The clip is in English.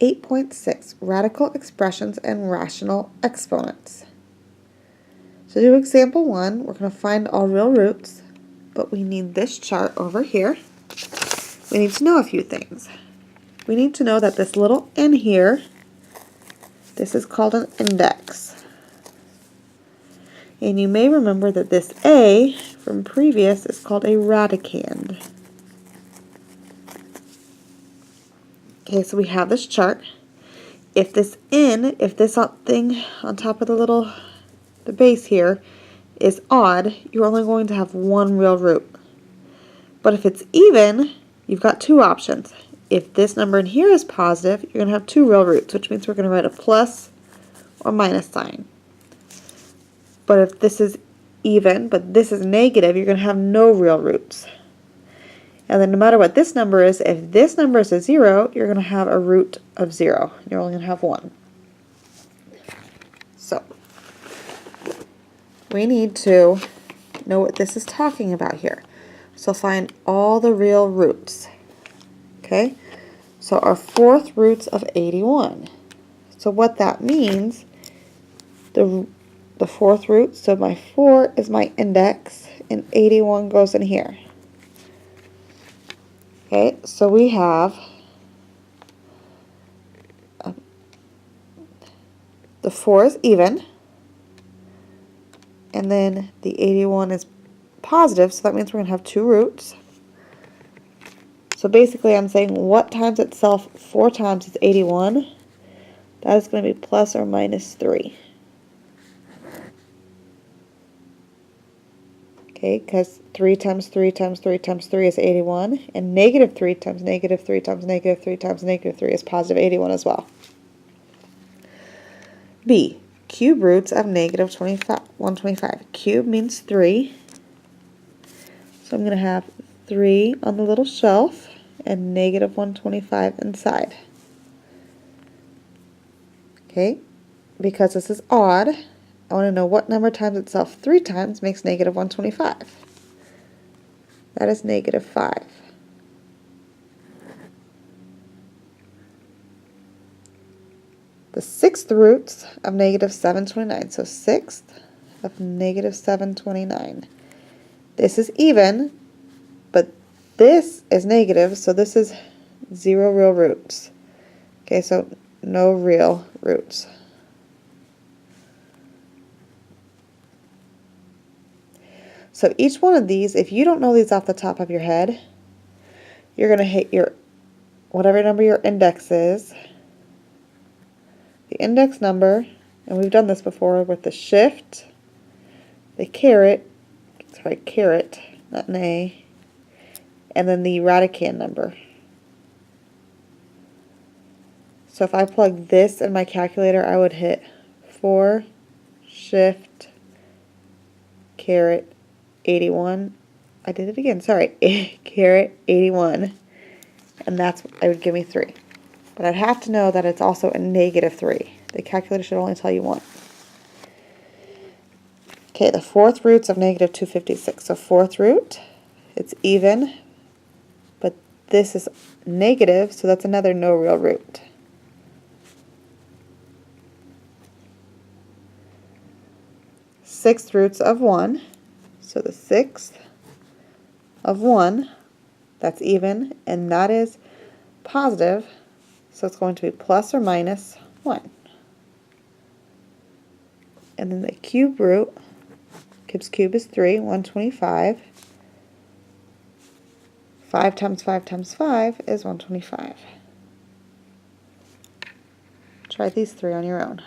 8.6, radical expressions and rational exponents. So to do example 1, we're going to find all real roots, but we need this chart over here. We need to know a few things. We need to know that this little n here, this is called an index. And you may remember that this a from previous is called a radicand. Okay, so we have this chart. If this n, if this thing on top of the base here is odd, you're only going to have one real root. But if it's even, you've got two options. If this number in here is positive, you're going to have two real roots, which means we're going to write a plus or minus sign. But if this is even, but this is negative, you're going to have no real roots. And then no matter what this number is, if this number is a 0, you're going to have a root of 0. You're only going to have one. So we need to know what this is talking about here. So find all the real roots. Okay? So our fourth root's of 81. So what that means, the fourth root, so my 4 is my index, and 81 goes in here. Okay, so we have the 4 is even, and then the 81 is positive, so that means we're going to have two roots. So basically I'm saying what times itself 4 times is 81? That is going to be plus or minus 3. Okay, because 3 times 3 times 3 times 3 is 81, and negative 3 times negative 3 times negative 3 times negative 3 is positive 81 as well. B, cube roots of negative 125. Cube means 3, so I'm going to have 3 on the little shelf and negative 125 inside. Okay, because this is odd, I want to know what number times itself 3 times makes negative 125. That is negative 5. The sixth roots of negative 729. So sixth of negative 729. This is even, but this is negative, so this is 0 real roots. Okay, so no real roots. So each one of these, if you don't know these off the top of your head, you're going to hit your, whatever number your index is, the index number, and we've done this before with the shift, the caret, not an A, and then the radicand number. So if I plug this in my calculator, I would hit 4, shift, caret, 81. I did it again, sorry. Caret 81. And that's, it would give me 3. But I'd have to know that it's also a negative 3. The calculator should only tell you 1. Okay, the fourth root's of negative 256. So fourth root, it's even, but this is negative, so that's another no real root. Sixth roots of 1. So the sixth of 1, that's even, and that is positive, so it's going to be plus or minus 1. And then the cube root, cube's cube is 3, 125. 5 times 5 times 5 is 125. Try these 3 on your own.